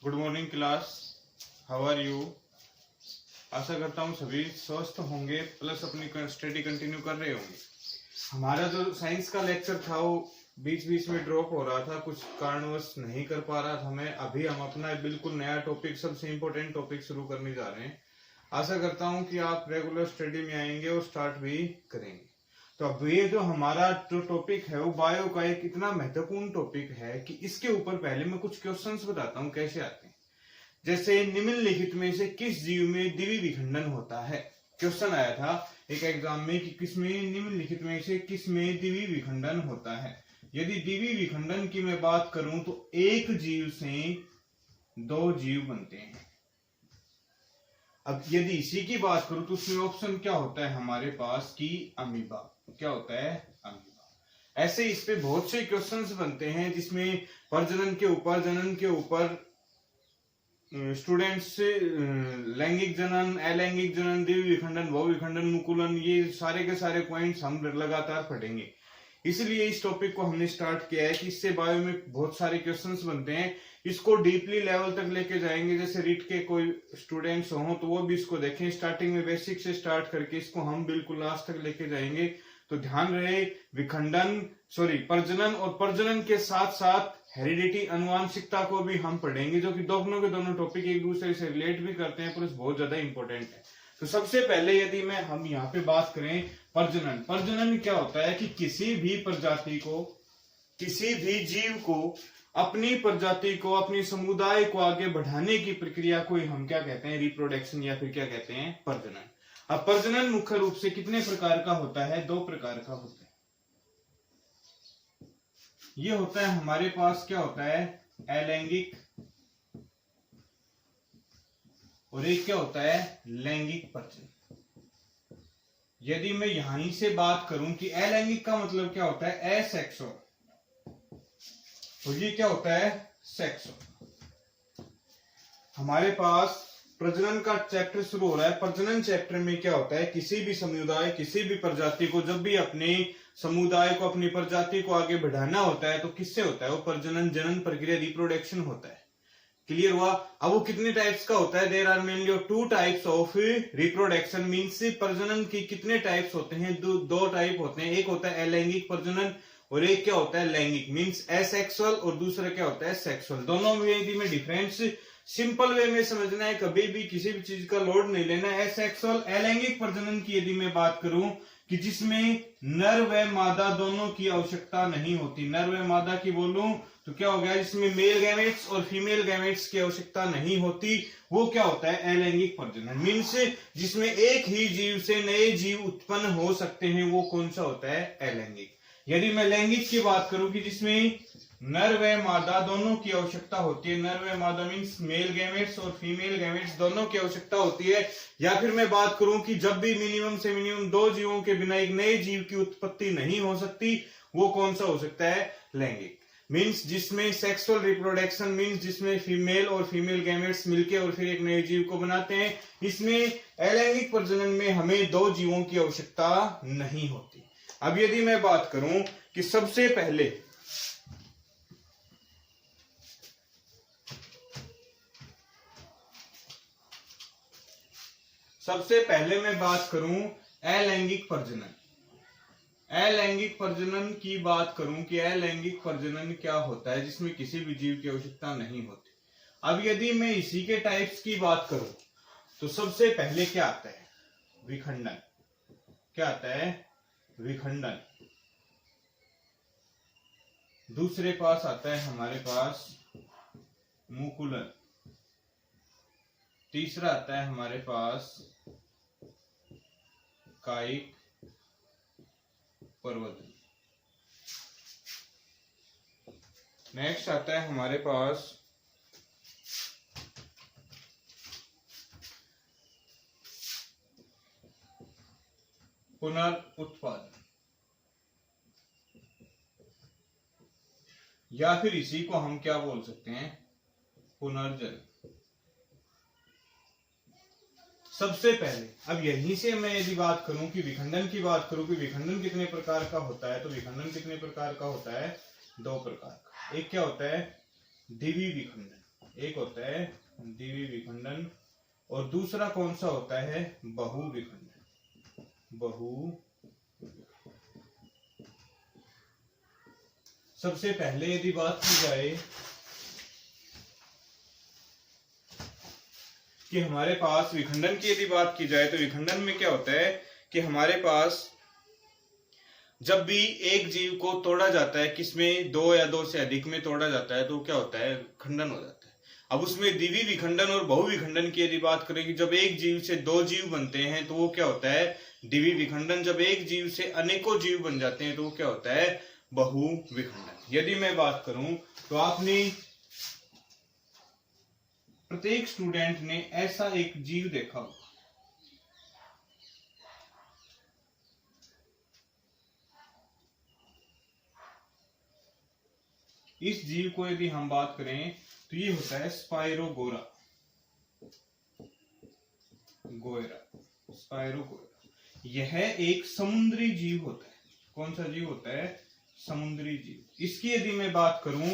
Good morning class, how are you. आशा करता हूँ सभी स्वस्थ होंगे प्लस अपनी स्टडी कंटिन्यू कर रहे होंगे। हमारा जो साइंस का लेक्चर था वो बीच बीच में ड्रॉप हो रहा था, कुछ कारणवश नहीं कर पा रहा था मैं। अभी हम अपना बिल्कुल नया टॉपिक, सबसे इम्पोर्टेंट टॉपिक शुरू करने जा रहे हैं। आशा करता हूँ कि आप रेगुलर स्टडी में आएंगे और स्टार्ट भी करेंगे। तो अब ये जो हमारा जो टॉपिक है वो बायो का एक इतना महत्वपूर्ण टॉपिक है कि इसके ऊपर पहले मैं कुछ क्वेश्चंस बताता हूँ कैसे आते हैं। जैसे निम्नलिखित में से किस जीव में द्विवीय विखंडन होता है। क्वेश्चन आया था एक एग्जाम में कि किसमें निम्नलिखित में से किस में द्विवीय विखंडन होता है। यदि द्विवीय विखंडन की मैं बात करूं तो एक जीव से दो जीव बनते हैं। अब यदि इसी की बात करूं तो उसमें ऑप्शन क्या होता है हमारे पास कि अमीबा। क्या होता है? अमीबा। ऐसे इस पे बहुत से क्वेश्चंस बनते हैं जिसमें प्रजनन के ऊपर, जनन के ऊपर, स्टूडेंट्स से लैंगिक जनन, अलैंगिक जनन, द्विवीय विखंडन, बहुविखंडन, मुकुलन, ये सारे के सारे पॉइंट्स हम लगातार पढ़ेंगे। इसलिए इस टॉपिक को हमने स्टार्ट किया है कि इससे बायो में बहुत सारे क्वेश्चंस बनते हैं। इसको डीपली लेवल तक लेके जाएंगे। जैसे रीट के कोई स्टूडेंट्स हो तो वो भी इसको देखें। स्टार्टिंग में बेसिक से स्टार्ट करके इसको हम बिल्कुल लास्ट तक लेके जाएंगे। तो ध्यान रहे, प्रजनन और प्रजनन के साथ साथ हेरिडिटी, अनुवांशिकता को भी हम पढ़ेंगे, जो कि दोनों के दोनों टॉपिक एक दूसरे से रिलेट भी करते हैं, प्लस बहुत ज्यादा इंपॉर्टेंट है। तो सबसे पहले यदि हम यहाँ पे बात करें प्रजनन। प्रजनन क्या होता है कि किसी भी प्रजाति को, किसी भी जीव को अपनी प्रजाति को, अपनी समुदाय को आगे बढ़ाने की प्रक्रिया को हम क्या कहते हैं? रिप्रोडक्शन, या फिर क्या कहते हैं? प्रजनन। अब प्रजनन मुख्य रूप से कितने प्रकार का होता है? दो प्रकार का होता है। ये होता है हमारे पास क्या होता है? अलैंगिक, और एक क्या होता है? लैंगिक प्रजनन। यदि मैं यहीं से बात करूं कि अलैंगिक का मतलब क्या होता है? एसेक्सुअल, और ये क्या होता है? सेक्सुअल। हमारे पास प्रजनन का चैप्टर शुरू हो रहा है। प्रजनन चैप्टर में क्या होता है? किसी भी समुदाय, किसी भी प्रजाति को जब भी अपने समुदाय को, अपनी प्रजाति को आगे बढ़ाना होता है तो किससे होता है? वो प्रजनन, जनन प्रक्रिया, रिप्रोडक्शन होता है। क्लियर हुआ? अब वो कितने टाइप्स का होता है? There are mainly two types of reproduction. Means प्रजनन की कितने टाइप्स होते हैं? दो टाइप होते हैं। एक होता है अलैंगिक प्रजनन और एक क्या होता है? लैंगिक, मीन्स एसेक्सुअल, और दूसरा क्या होता है? सेक्सुअल। दोनों में डिफरेंस सिंपल वे में समझना है, कभी भी किसी भी चीज का लोड नहीं लेना। एसेक्सुअल, अलैंगिक प्रजनन की यदि मैं बात करूं कि जिसमें नर व मादा दोनों की आवश्यकता नहीं होती। नर व मादा की बोलूं तो क्या हो गया? जिसमें मेल गैमेट्स और फीमेल गैमेट्स की आवश्यकता नहीं होती, वो क्या होता है? अलैंगिक प्रजनन। मीन्स जिसमें एक ही जीव से नए जीव उत्पन्न हो सकते हैं, वो कौन सा होता है? अलैंगिक। यदि मैं लैंगिक की बात करूं कि जिसमें नर व मादा दोनों की आवश्यकता होती है। नर व मादा मीन्स मेल गैमेट्स और फीमेल गैमेट्स दोनों की आवश्यकता होती है। या फिर मैं बात करूं कि जब भी मिनिमम से मिनिमम दो जीवों के बिना एक नए जीव की उत्पत्ति नहीं हो सकती, वो कौन सा हो सकता है? लैंगिक। मीन्स जिसमें सेक्सुअल रिप्रोडक्शन, मीन्स जिसमें फीमेल और फीमेल गैमेट्स मिलके और फिर एक नए जीव को बनाते हैं। इसमें अलैंगिक प्रजनन में हमें दो जीवों की आवश्यकता नहीं होती। अब यदि मैं बात करूं कि सबसे पहले मैं बात करूं अलैंगिक प्रजनन। अलैंगिक प्रजनन की बात करूं कि अलैंगिक प्रजनन क्या होता है, जिसमें किसी भी जीव की आवश्यकता नहीं होती। अब यदि मैं इसी के टाइप्स की बात करूं तो सबसे पहले क्या आता है? विखंडन। क्या आता है? विखंडन। दूसरे पास आता है हमारे पास मुकुलन। तीसरा आता है हमारे पास कायिक प्रवर्धन। नेक्स्ट आता है हमारे पास पुनरुत्पादन, या फिर इसी को हम क्या बोल सकते हैं? पुनर्जन्म। सबसे पहले अब यहीं से मैं यदि बात करूं कि विखंडन की बात करूं कि विखंडन कितने प्रकार का होता है, तो विखंडन कितने प्रकार का होता है? दो प्रकार का। एक क्या होता है? द्विवीय विखंडन, एक होता है द्विवी विखंडन और दूसरा कौन सा होता है बहुविखंडन। सबसे पहले यदि बात की जाए कि हमारे पास विखंडन की यदि बात की जाए तो विखंडन में क्या होता है कि हमारे पास जब भी एक जीव को तोड़ा जाता है, किसमें दो या दो से अधिक में तोड़ा जाता है, तो क्या होता है खंडन हो जाता है। अब उसमें द्विवी विखंडन और बहुविखंडन की यदि बात करें कि जब एक जीव से दो जीव बनते हैं तो वो क्या होता है द्विवी विखंडन। जब एक जीव से अनेकों जीव बन जाते हैं तो वो क्या होता है बहुविखंडन। यदि मैं बात करूं तो आपने प्रत्येक स्टूडेंट ने ऐसा एक जीव देखा होगा, इस जीव को यदि हम बात करें तो ये होता है स्पाइरोगोरा। यह एक समुद्री जीव होता है। कौन सा जीव होता है समुद्री जीव। इसकी यदि मैं बात करूं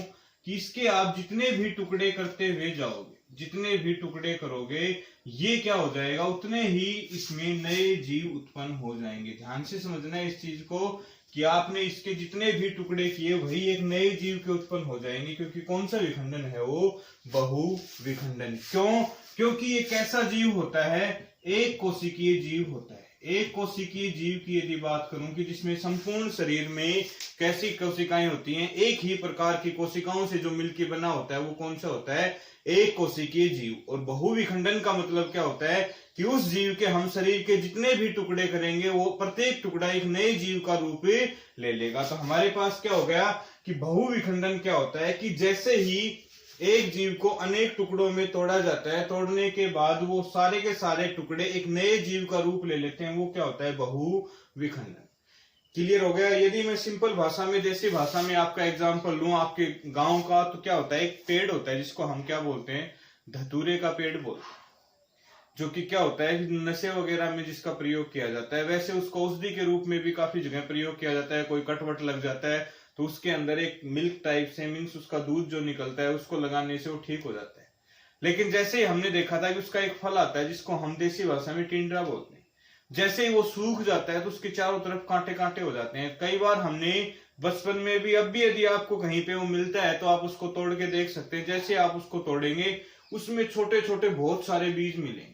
कि इसके आप जितने भी टुकड़े करते हुए जाओगे, जितने भी टुकड़े करोगे, ये क्या हो जाएगा उतने ही इसमें नए जीव उत्पन्न हो जाएंगे। ध्यान से समझना है इस चीज को कि आपने इसके जितने भी टुकड़े किए वही एक नए जीव के उत्पन्न हो जाएंगे, क्योंकि कौन सा विखंडन है वो बहुविखंडन। क्यों? क्योंकि ये कैसा जीव होता है एक कोशिकीय जीव होता है। एक कोशिकीय जीव की यदि बात करूं कि जिसमें संपूर्ण शरीर में कैसी कोशिकाएं होती हैं, एक ही प्रकार की कोशिकाओं से जो मिलकर बना होता है, वो कौन सा होता है एक कोशिकीय जीव। और बहुविखंडन का मतलब क्या होता है कि उस जीव के हम शरीर के जितने भी टुकड़े करेंगे वो प्रत्येक टुकड़ा एक नए जीव का रूप ले लेगा। तो हमारे पास क्या हो गया कि बहुविखंडन क्या होता है कि जैसे ही एक जीव को अनेक टुकड़ों में तोड़ा जाता है, तोड़ने के बाद वो सारे के सारे टुकड़े एक नए जीव का रूप ले लेते हैं, वो क्या होता है बहुविखंडन। क्लियर हो गया। यदि मैं सिंपल भाषा में, देसी भाषा में आपका एग्जांपल लूं आपके गांव का, तो क्या होता है एक पेड़ होता है जिसको हम क्या बोलते हैं धतूरे का पेड़ बोलते हैं, जो कि क्या होता है नशे वगैरह में जिसका प्रयोग किया जाता है। वैसे उसको औषधि के रूप में भी काफी जगह प्रयोग किया जाता है। कोई कटवट लग जाता है तो उसके अंदर एक मिल्क टाइप से, मीन्स उसका दूध जो निकलता है, उसको लगाने से वो ठीक हो जाता है। लेकिन जैसे ही हमने देखा था कि उसका एक फल आता है जिसको हम देसी भाषा में टिंडरा बोलते हैं, जैसे ही वो सूख जाता है तो उसके चारों तरफ कांटे कांटे हो जाते हैं। कई बार हमने बचपन में भी, अब भी यदि आपको कहीं पे वो मिलता है तो आप उसको तोड़ के देख सकते हैं। जैसे आप उसको तोड़ेंगे उसमें छोटे छोटे बहुत सारे बीज मिलेंगे।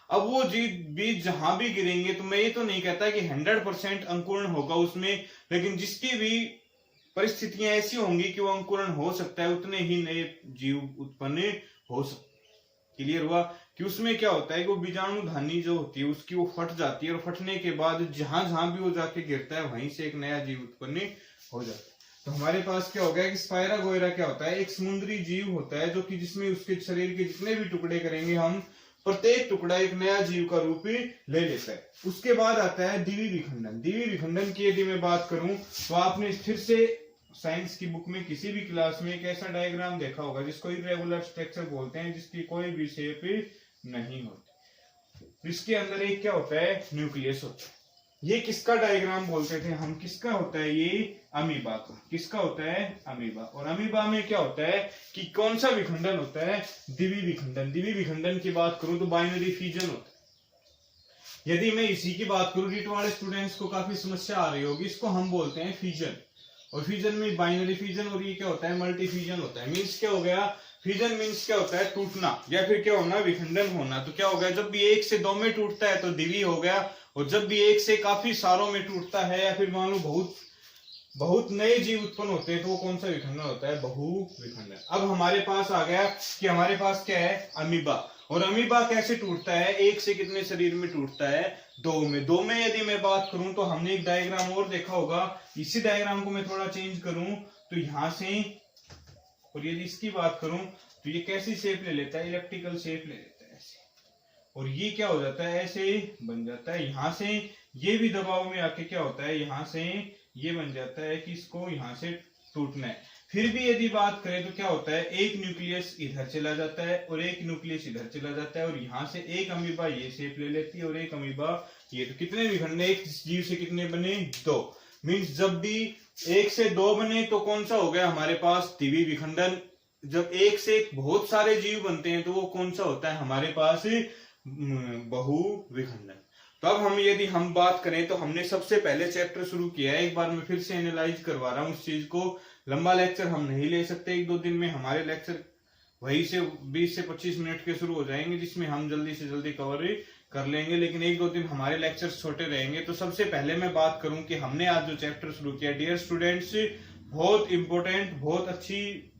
अब वो बीज जहां भी गिरेंगे, तो मैं ये तो नहीं कहता कि 100% अंकुरण होगा उसमें, लेकिन जिसकी भी परिस्थितियां ऐसी होंगी कि वो अंकुरण हो सकता है, उतने ही नए जीव उत्पन्न हो सकते। क्लियर हुआ कि उसमें क्या होता है कि वो बीजाणु धानी जो होती है उसकी वो फट जाती है, और फटने के बाद जहां जहां भी वो जाके गिरता है वहीं से एक नया जीव उत्पन्न हो जाता है। तो हमारे पास क्या हो गया कि स्पाइरोगोरा क्या होता है एक समुद्री जीव होता है, जो कि जिसमें उसके शरीर के जितने भी टुकड़े करेंगे हम, प्रत्येक टुकड़ा एक नया जीव का रूप ले लेता है। उसके बाद आता है द्विवी विखंडन। द्विवी विखंडन की यदि मैं बात करूं तो आपने फिर से साइंस की बुक में किसी भी क्लास में एक ऐसा डायग्राम देखा होगा जिसको इरेगुलर स्ट्रक्चर बोलते हैं, जिसकी कोई भी शेप नहीं होती। इसके अंदर एक क्या होता है न्यूक्लियस होता है। ये किसका डायग्राम बोलते थे हम, किसका होता है ये अमीबा का। किसका होता है अमीबा। और अमीबा में क्या होता है कि कौन सा विखंडन होता है द्विवी विखंडन। द्विवी विखंडन की बात करूं तो बाइनरी फ्यूजन होता है। यदि मैं इसी की बात करूं, रीट वाले स्टूडेंट्स को काफी समस्या आ रही होगी, इसको हम बोलते हैं फ्यूजन। और फ्यूजन में बाइनरी फ्यूजन, और ये क्या होता है मल्टी फ्यूजन होता है। मीन्स क्या हो गया, फ्यूजन मीन्स क्या होता है टूटना, या फिर क्या होना विखंडन होना। तो क्या हो गया, जब भी एक से दो में टूटता है तो द्विवी हो गया, और जब भी एक से काफी सारों में टूटता है या फिर मान लो बहुत नए जीव उत्पन्न होते हैं तो वो कौन सा विखंडन होता है बहुविखंडन। अब हमारे पास आ गया कि हमारे पास क्या है अमीबा। और अमीबा कैसे टूटता है, एक से कितने शरीर में टूटता है दो में। दो में यदि मैं बात करूं तो हमने एक डायग्राम और देखा होगा, इसी डायग्राम को मैं थोड़ा चेंज करूं तो यहां से, और यदि इसकी बात करूं तो ये कैसी शेप ले लेता है इलेप्टिकल शेप ले लेता है ऐसे, और ये क्या हो जाता है ऐसे बन जाता है। यहां से ये भी दबाव में आके क्या होता है, यहां से ये बन जाता है कि इसको यहां से टूटना है। फिर भी यदि बात करें तो क्या होता है, एक न्यूक्लियस इधर चला जाता है और एक न्यूक्लियस इधर चला जाता है, और यहां से एक अमीबा ये शेप ले लेती है और एक अमीबा ये। तो कितने विखंडन एक जीव से कितने बने, दो। मीन्स जब भी एक से दो बने तो कौन सा हो गया हमारे पास द्विवी विखंडन। जब एक से एक बहुत सारे जीव बनते हैं तो वो कौन सा होता है हमारे पास, बहुविखंडन। तो अब यदि हम बात करें तो हमने सबसे पहले चैप्टर शुरू किया है, एक बार मैं फिर से एनालाइज करवा रहा हूँ उस चीज को। लंबा लेक्चर हम नहीं ले सकते, 1-2 दिन में हमारे लेक्चर वही से 20 से 25 मिनट के शुरू हो जाएंगे, जिसमें हम जल्दी से जल्दी कवर कर लेंगे, लेकिन 1-2 दिन हमारे लेक्चर्स छोटे रहेंगे। तो सबसे पहले मैं बात करूं कि हमने आज जो चैप्टर शुरू किया, डियर स्टूडेंट्स, बहुत इंपॉर्टेंट, बहुत अच्छी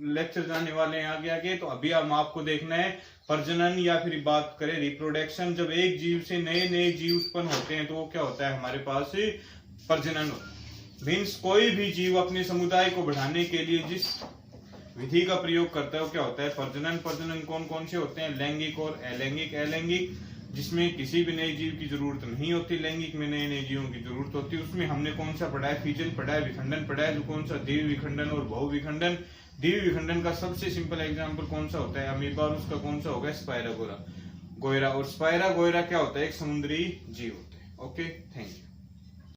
लेक्चर जाने वाले हैं आगे आगे। तो अभी हम आपको देखना है प्रजनन, या फिर बात करें रिप्रोडक्शन। जब एक जीव से नए नए जीव उत्पन्न होते हैं तो वो क्या होता है हमारे पास, प्रजनन होता है। मीन्स कोई भी जीव अपने समुदाय को बढ़ाने के लिए जिस विधि का प्रयोग करता है वो क्या होता है, प्रजनन। प्रजनन कौन कौन से होते हैं, लैंगिक और अलैंगिक। अलैंगिक जिसमें किसी भी नए जीव की जरूरत नहीं होती, लैंगिक में नए नए जीवों की जरूरत होती है। उसमें हमने कौन सा पढ़ा है, फिजन पढ़ा है, विखंडन पढ़ा है, जो कौन सा, द्विवीय विखंडन और बहुविखंडन। द्विवीय विखंडन का सबसे सिंपल एग्जांपल कौन सा होता है, अमीबा, और उसका कौन सा होगा, स्पाइरा गोयरा। और स्पाइरा गोयरा क्या होता है, एक समुद्री जीव होता है। Okay, thank you.